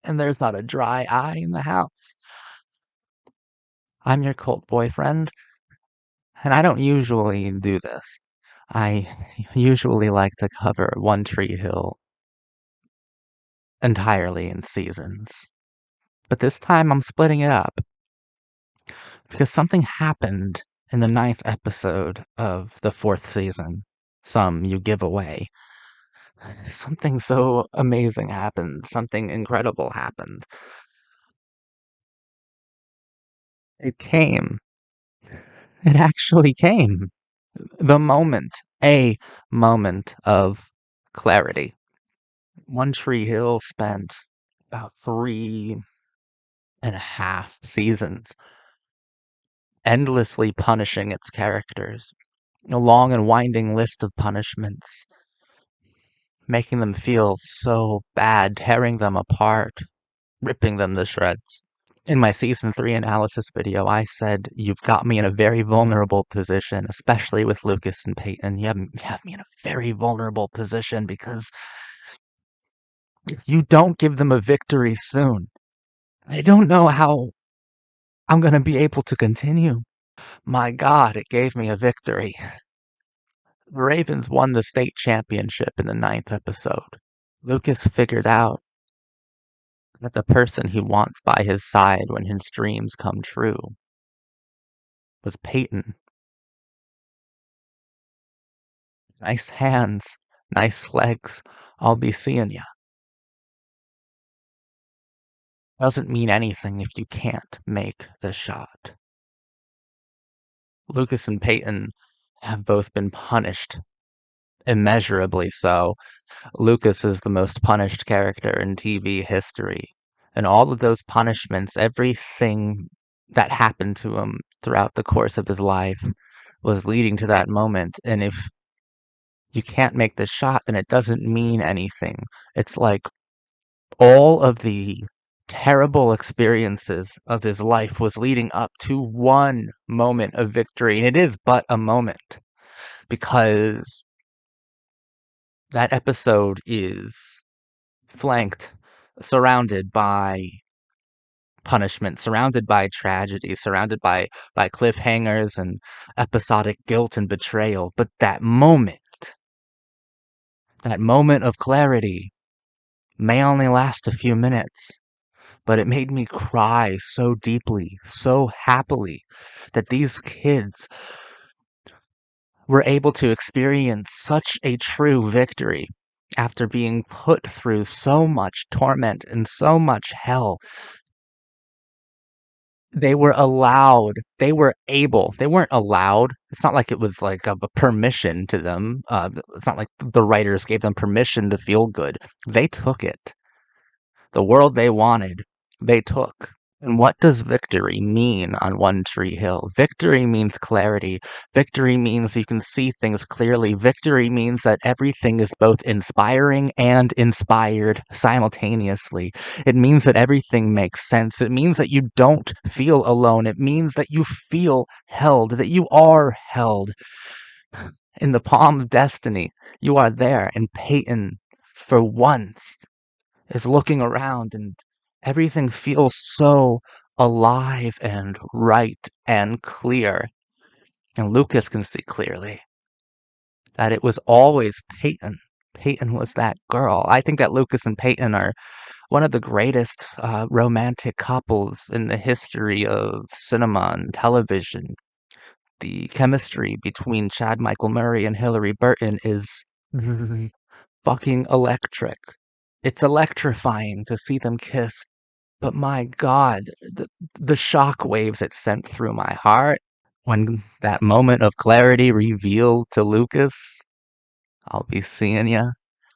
and there's not a dry eye in the house. I'm your cult boyfriend, and I don't usually do this. I usually like to cover One Tree Hill entirely in seasons. But this time I'm splitting it up because something happened in the 9th episode of the 4th season. Some you give away. Something so amazing happened. Something incredible happened. It came. It actually came. The moment. A moment of clarity. One Tree Hill spent about 3.5 seasons endlessly punishing its characters. A long and winding list of punishments, making them feel so bad, tearing them apart, ripping them to shreds. In my season 3 analysis video, I said, you've got me in a very vulnerable position, especially with Lucas and Peyton. You have me in a very vulnerable position because if you don't give them a victory soon, I don't know how I'm going to be able to continue. My God, it gave me a victory. The Ravens won the state championship in the 9th episode. Lucas figured out that the person he wants by his side when his dreams come true was Peyton. Nice hands, nice legs, I'll be seeing ya. Doesn't mean anything if you can't make the shot. Lucas and Peyton have both been punished, immeasurably so. Lucas is the most punished character in TV history. And all of those punishments, everything that happened to him throughout the course of his life was leading to that moment. And if you can't make the shot, then it doesn't mean anything. It's like all of the terrible experiences of his life was leading up to one moment of victory. And it is but a moment because that episode is flanked, surrounded by punishment, surrounded by tragedy, surrounded by cliffhangers and episodic guilt and betrayal. But that moment of clarity may only last a few minutes, but it made me cry so deeply, so happily that these kids were able to experience such a true victory after being put through so much torment and so much hell. They were allowed, they were able, they weren't allowed. It's not like it was like a permission to them. It's not like the writers gave them permission to feel good. They took it. The world they wanted, they took. And what does victory mean on One Tree Hill? Victory means clarity. Victory means you can see things clearly. Victory means that everything is both inspiring and inspired simultaneously. It means that everything makes sense. It means that you don't feel alone. It means that you feel held, that you are held in the palm of destiny. You are there. And Peyton, for once, is looking around and everything feels so alive and right and clear. And Lucas can see clearly that it was always Peyton. Peyton was that girl. I think that Lucas and Peyton are one of the greatest romantic couples in the history of cinema and television. The chemistry between Chad Michael Murray and Hilary Burton is fucking electric. It's electrifying to see them kiss. But my God, the shock waves it sent through my heart when that moment of clarity revealed to Lucas, I'll be seeing ya,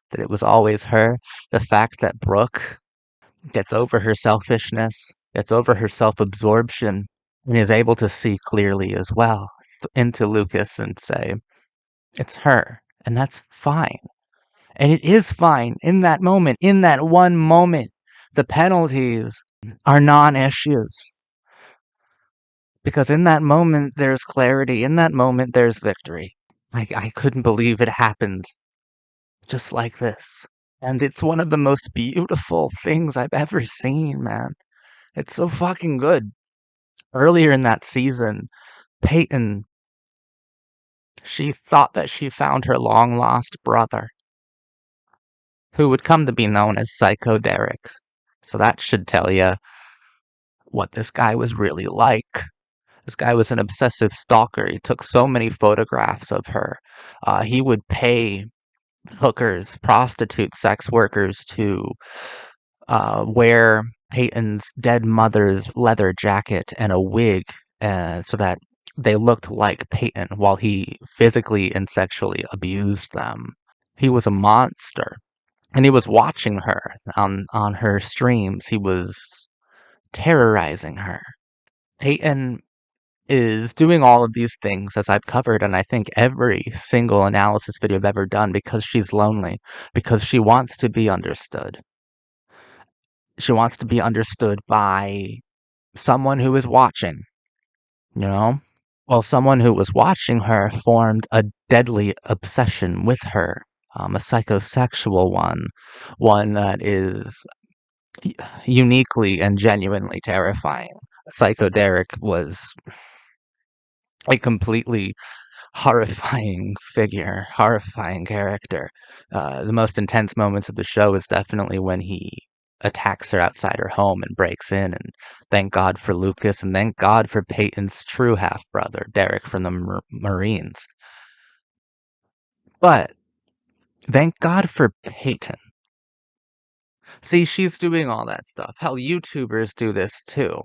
that it was always her. The fact that Brooke gets over her selfishness, gets over her self-absorption, and is able to see clearly as well into Lucas and say, it's her, and that's fine. And it is fine in that moment, in that one moment. The penalties are non-issues. Because in that moment, there's clarity. In that moment, there's victory. I couldn't believe it happened just like this. And it's one of the most beautiful things I've ever seen, man. It's so fucking good. Earlier in that season, Peyton, she thought that she found her long lost brother, who would come to be known as Psycho Derek. So that should tell you what this guy was really like. This guy was an obsessive stalker. He took so many photographs of her. He would pay hookers, prostitutes, sex workers to wear Peyton's dead mother's leather jacket and a wig so that they looked like Peyton while he physically and sexually abused them. He was a monster. And he was watching her on her streams. He was terrorizing her. Peyton is doing all of these things as I've covered, and I think every single analysis video I've ever done because she's lonely, because she wants to be understood. She wants to be understood by someone who is watching, you know? Well, someone who was watching her formed a deadly obsession with her, a psychosexual one that is uniquely and genuinely terrifying. Psycho Derek was a completely horrifying figure, horrifying character. The most intense moments of the show is definitely when he attacks her outside her home and breaks in. And thank God for Lucas, and thank God for Peyton's true half brother, Derek from the Marines. But thank God for Peyton. See, she's doing all that stuff. Hell, YouTubers do this too.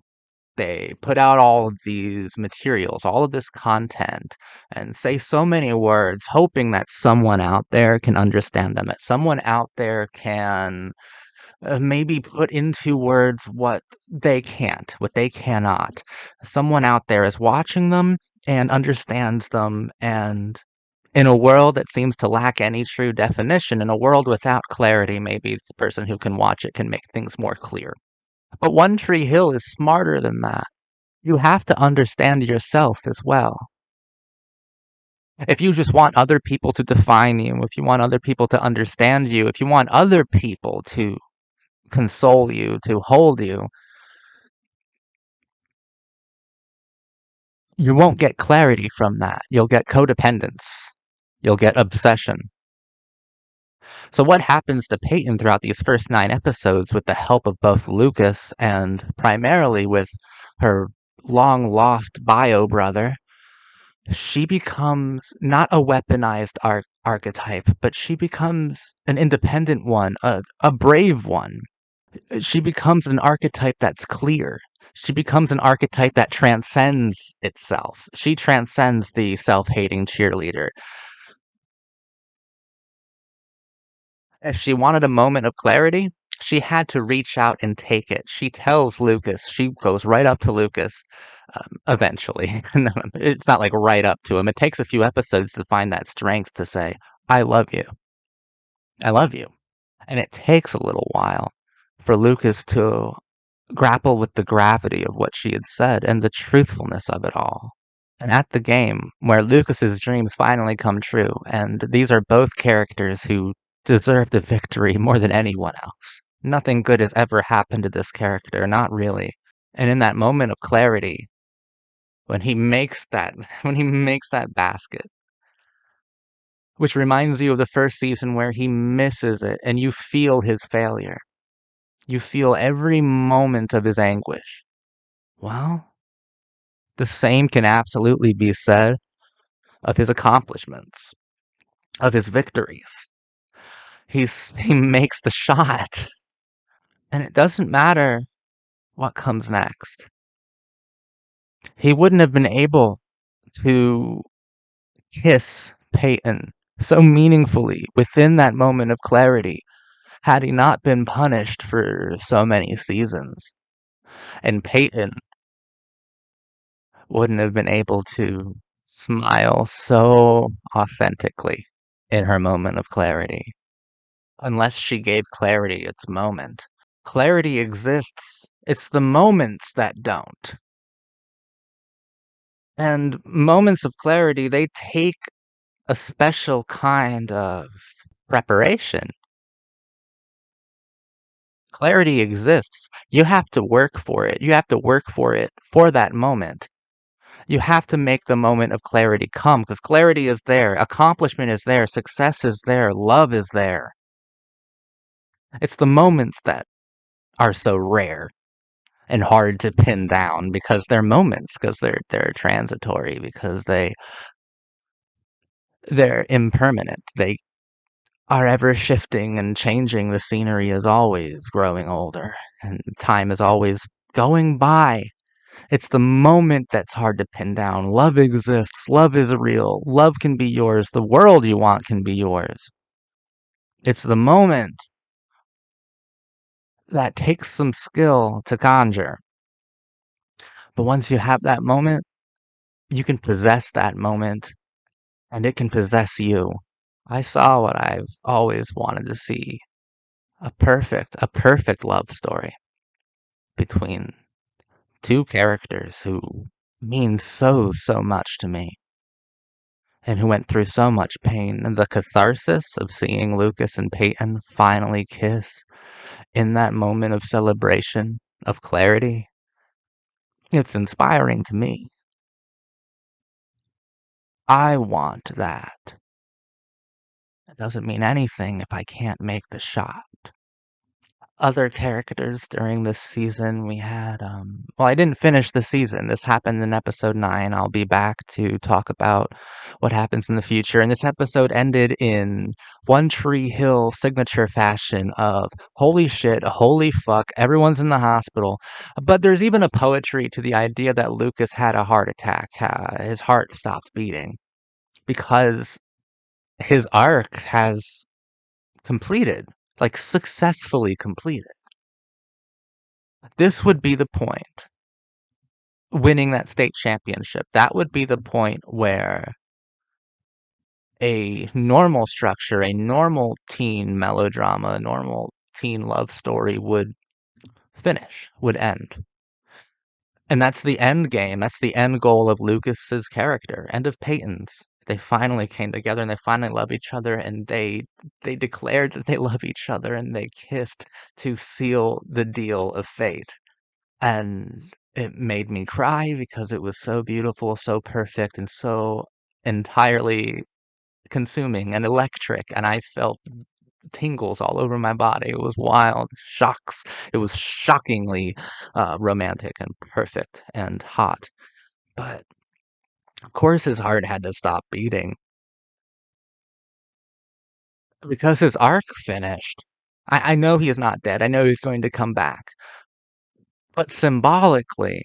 They put out all of these materials, all of this content, and say so many words, hoping that someone out there can understand them, that someone out there can maybe put into words what they can't, what they cannot. Someone out there is watching them and understands them, and in a world that seems to lack any true definition, in a world without clarity, maybe the person who can watch it can make things more clear. But One Tree Hill is smarter than that. You have to understand yourself as well. If you just want other people to define you, if you want other people to understand you, if you want other people to console you, to hold you, you won't get clarity from that. You'll get codependence. You'll get obsession. So what happens to Peyton throughout these first 9 episodes with the help of both Lucas and primarily with her long lost bio brother? She becomes not a weaponized archetype, but she becomes an independent one, a brave one. She becomes an archetype that's clear. She becomes an archetype that transcends itself. She transcends the self-hating cheerleader. If she wanted a moment of clarity, she had to reach out and take it. She tells Lucas, she goes right up to Lucas eventually. It's not like right up to him. It takes a few episodes to find that strength to say, I love you. I love you. And it takes a little while for Lucas to grapple with the gravity of what she had said and the truthfulness of it all. And at the game, where Lucas's dreams finally come true, and these are both characters who deserve the victory more than anyone else. Nothing good has ever happened to this character, not really. And in that moment of clarity, when he makes that when he makes that basket, which reminds you of the first season where he misses it and you feel his failure. You feel every moment of his anguish. Well, the same can absolutely be said of his accomplishments, of his victories. He makes the shot, and it doesn't matter what comes next. He wouldn't have been able to kiss Peyton so meaningfully within that moment of clarity had he not been punished for so many seasons. And Peyton wouldn't have been able to smile so authentically in her moment of clarity unless she gave clarity its moment. Clarity exists, it's the moments that don't. And moments of clarity, they take a special kind of preparation. Clarity exists. You have to work for it. You have to work for it for that moment. You have to make the moment of clarity come because clarity is there, accomplishment is there, success is there, love is there. It's the moments that are so rare and hard to pin down because they're moments, because they're transitory, because they're impermanent. They are ever shifting and changing. The scenery is always growing older and time is always going by. It's the moment that's hard to pin down. Love exists. Love is real. Love can be yours. The world you want can be yours. It's the moment that takes some skill to conjure. But once you have that moment, you can possess that moment and it can possess you. I saw what I've always wanted to see. A perfect love story between two characters who mean so much to me and who went through so much pain. And the catharsis of seeing Lucas and Peyton finally kiss in that moment of celebration, of clarity, it's inspiring to me. I want that. It doesn't mean anything if I can't make the shot. Other characters during this season, we had, well, I didn't finish the season. This happened in episode 9. I'll be back to talk about what happens in the future. And this episode ended in One Tree Hill signature fashion of holy shit, holy fuck, everyone's in the hospital. But there's even a poetry to the idea that Lucas had a heart attack. His heart stopped beating because his arc has completed, like successfully completed. This would be the point. Winning that state championship, that would be the point where a normal structure, a normal teen melodrama, a normal teen love story would finish, would end. And that's the end game. That's the end goal of Lucas's character and of Peyton's. They finally came together and they finally love each other and they declared that they love each other and they kissed to seal the deal of fate. And it made me cry because it was so beautiful, so perfect, and so entirely consuming and electric, and I felt tingles all over my body. It was wild, shocks. It was shockingly romantic and perfect and hot. But of course, his heart had to stop beating because his arc finished. I know he is not dead. I know he's going to come back. But symbolically,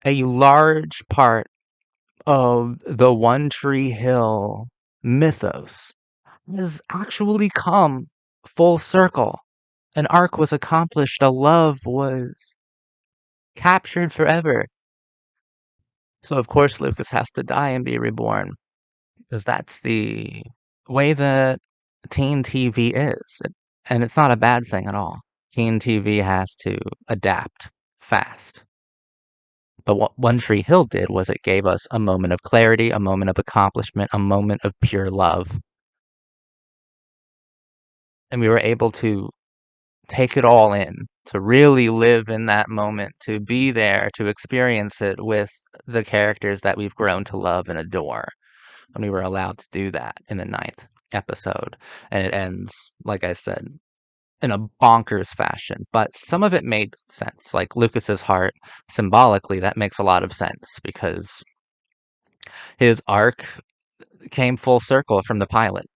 a large part of the One Tree Hill mythos has actually come full circle. An arc was accomplished, a love was captured forever. So of course Lucas has to die and be reborn, because that's the way that teen TV is. And it's not a bad thing at all. Teen TV has to adapt fast. But what One Tree Hill did was it gave us a moment of clarity, a moment of accomplishment, a moment of pure love. And we were able to take it all in, to really live in that moment, to be there, to experience it with the characters that we've grown to love and adore. And we were allowed to do that in the 9th episode. And it ends, like I said, in a bonkers fashion. But some of it made sense. Like Lucas's heart, symbolically, that makes a lot of sense because his arc came full circle from the pilot.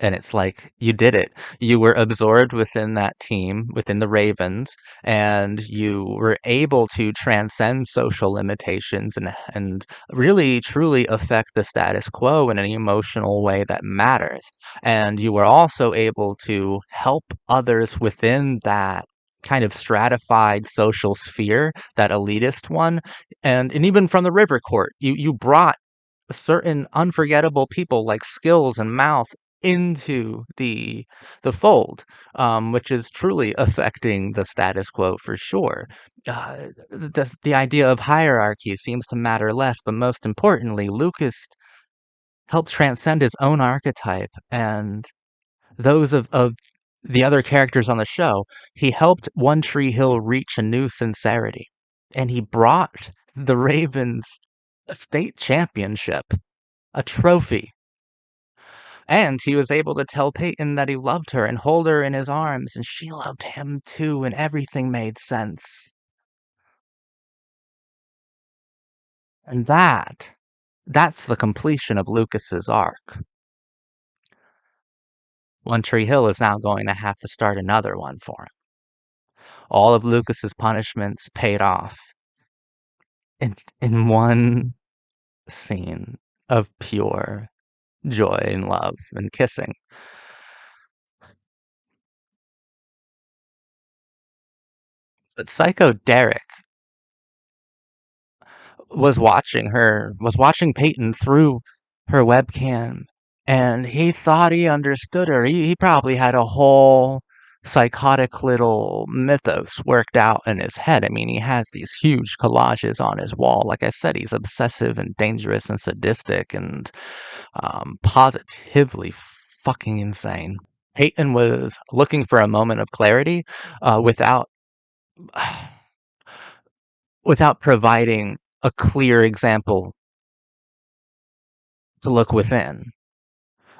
And it's like, you did it. You were absorbed within that team, within the Ravens, and you were able to transcend social limitations and really truly affect the status quo in an emotional way that matters. And you were also able to help others within that kind of stratified social sphere, that elitist one. And even from the River Court, you brought certain unforgettable people like Skills and Mouth into the fold, which is truly affecting the status quo for sure. The idea of hierarchy seems to matter less, but most importantly, Lucas helps transcend his own archetype and those of the other characters on the show, he helped One Tree Hill reach a new sincerity, and he brought the Ravens a state championship, a trophy. And he was able to tell Peyton that he loved her and hold her in his arms, and she loved him too, and everything made sense. And that's the completion of Lucas's arc. One Tree Hill is now going to have to start another one for him. All of Lucas's punishments paid off in one scene of pure joy and love and kissing. But Psycho Derek was watching Peyton through her webcam, and he thought he understood her. He probably had a whole psychotic little mythos worked out in his head. I mean, he has these huge collages on his wall. Like I said, he's obsessive and dangerous and sadistic and positively fucking insane. Peyton was looking for a moment of clarity without without providing a clear example to look within.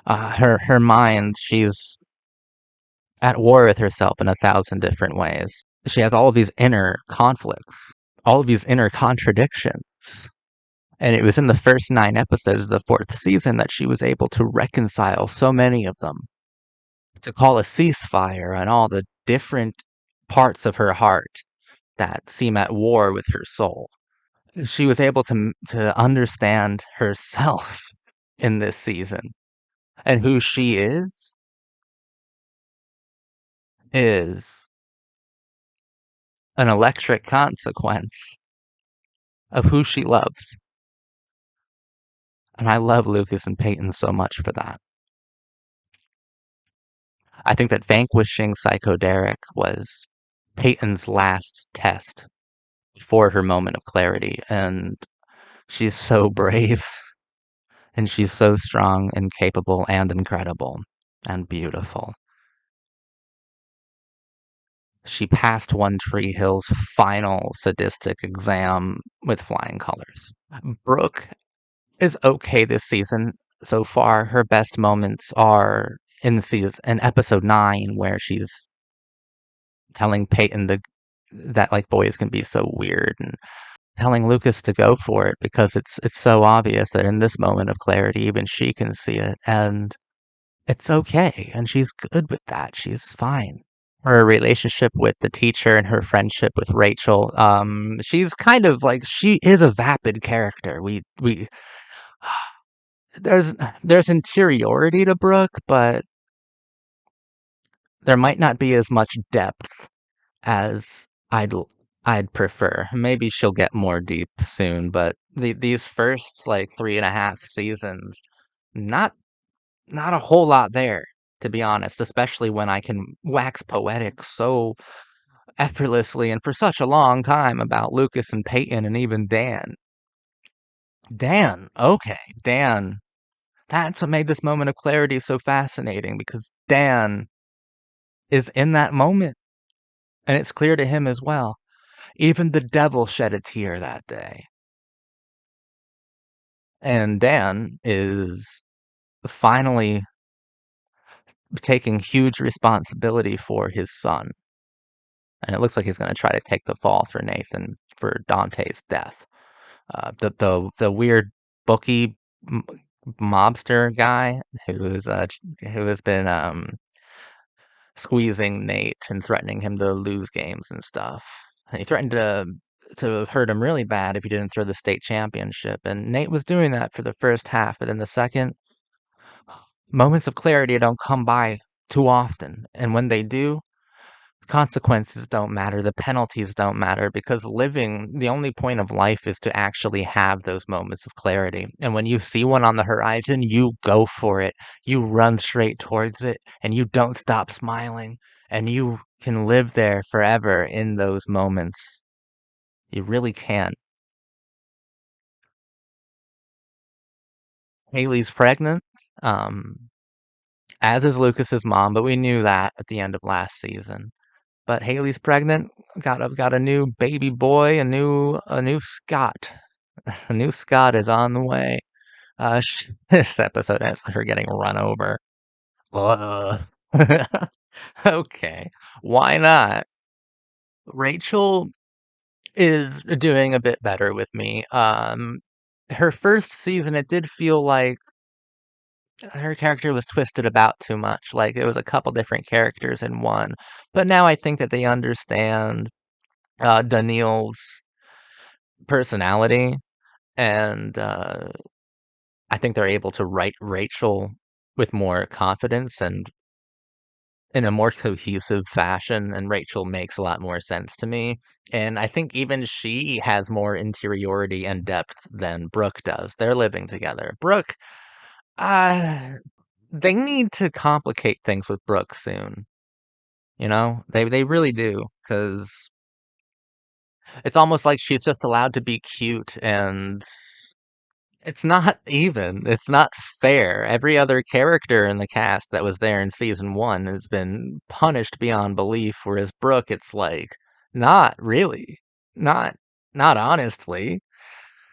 Her mind, she's at war with herself in 1,000 different ways. She has all of these inner conflicts, all of these inner contradictions. And it was in the first 9 episodes of the fourth season that she was able to reconcile so many of them, to call a ceasefire on all the different parts of her heart that seem at war with her soul. She was able to understand herself in this season, and who she is an electric consequence of who she loves. And I love Lucas and Peyton so much for that. I think that vanquishing Psycho Derek was Peyton's last test before her moment of clarity, and she's so brave, and she's so strong and capable and incredible and beautiful. She passed One Tree Hill's final sadistic exam with flying colors. Brooke is okay this season so far. Her best moments are in episode 9, where she's telling Peyton that like boys can be so weird, and telling Lucas to go for it because it's so obvious that in this moment of clarity even she can see it, and it's okay, and she's good with that. She's fine. Her relationship with the teacher and her friendship with Rachel, she's kind of like, she is a vapid character. We there's there's interiority to Brooke, but there might not be as much depth as I'd prefer. Maybe she'll get more deep soon, but these first like 3.5 seasons, not not a whole lot there, to be honest, especially when I can wax poetic so effortlessly and for such a long time about Lucas and Peyton and even Dan. Dan, okay, Dan. That's what made this moment of clarity so fascinating, because Dan is in that moment, and it's clear to him as well. Even the devil shed a tear that day. And Dan is finally taking huge responsibility for his son. And it looks like he's going to try to take the fall for Nathan for Dante's death. The weird bookie mobster guy who has been squeezing Nate and threatening him to lose games and stuff. And he threatened to hurt him really bad if he didn't throw the state championship. And Nate was doing that for the first half, but in the second, moments of clarity don't come by too often. And when they do, consequences don't matter, the penalties don't matter, because the only point of life is to actually have those moments of clarity. And when you see one on the horizon, you go for it. You run straight towards it, and you don't stop smiling, and you can live there forever in those moments. You really can. Haley's pregnant. Um, as is Lucas's mom, but we knew that at the end of last season. But Haley's pregnant, got a new baby boy, a new Scott. A new Scott is on the way. This episode has her getting run over. Ugh. Okay, why not? Rachel is doing a bit better with me. Her first season, it did feel like her character was twisted about too much. Like it was a couple different characters in one. But now I think that they understand Daniil's personality, and I think they're able to write Rachel with more confidence and in a more cohesive fashion, and Rachel makes a lot more sense to me. And I think even she has more interiority and depth than Brooke does. They're living together. Brooke, uh, they need to complicate things with Brooke soon. You know, they really do, because it's almost like she's just allowed to be cute, and it's not even. It's not fair. Every other character in the cast that was there in season one has been punished beyond belief, whereas Brooke, it's like, not really. Not not honestly.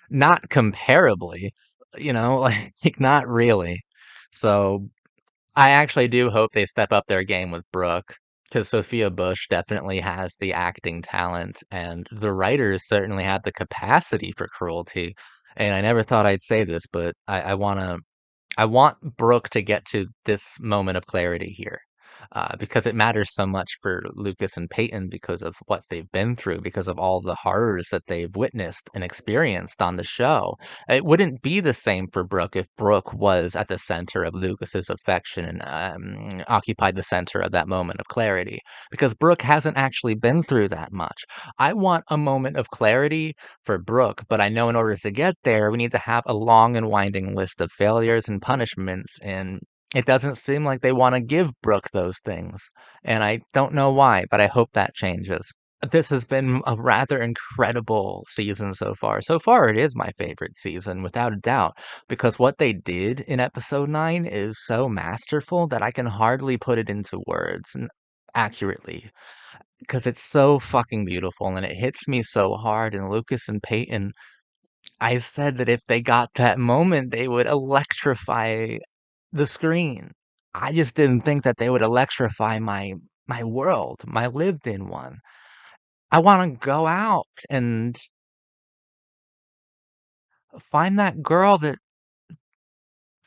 Not comparably. Like not really. So I actually do hope they step up their game with Brooke, because Sophia Bush definitely has the acting talent, and the writers certainly had the capacity for cruelty. And I never thought I'd say this, but I want Brooke to get to this moment of clarity here, because it matters so much for Lucas and Peyton because of what they've been through, because of all the horrors that they've witnessed and experienced on the show. It wouldn't be the same for Brooke if Brooke was at the center of Lucas's affection and occupied the center of that moment of clarity, because Brooke hasn't actually been through that much. I want a moment of clarity for Brooke, but I know in order to get there, we need to have a long and winding list of failures and punishments, and it doesn't seem like they want to give Brooke those things. And I don't know why, but I hope that changes. This has been a rather incredible season so far. So far, it is my favorite season, without a doubt, because what they did in episode 9 is so masterful that I can hardly put it into words accurately, because it's so fucking beautiful and it hits me so hard. And Lucas and Peyton, I said that if they got that moment, they would electrify the screen. I just didn't think that they would electrify my world, my lived in one. I want to go out and find that girl that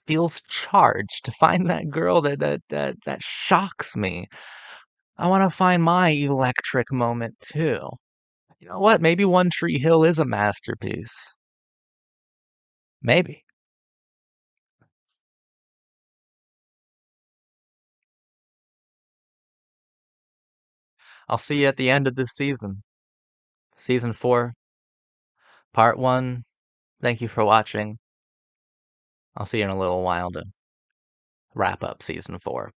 feels charged, find that girl that shocks me. I want to find my electric moment too. You know what? Maybe One Tree Hill is a masterpiece. Maybe. I'll see you at the end of this season. Season 4, Part 1. Thank you for watching. I'll see you in a little while to wrap up Season 4.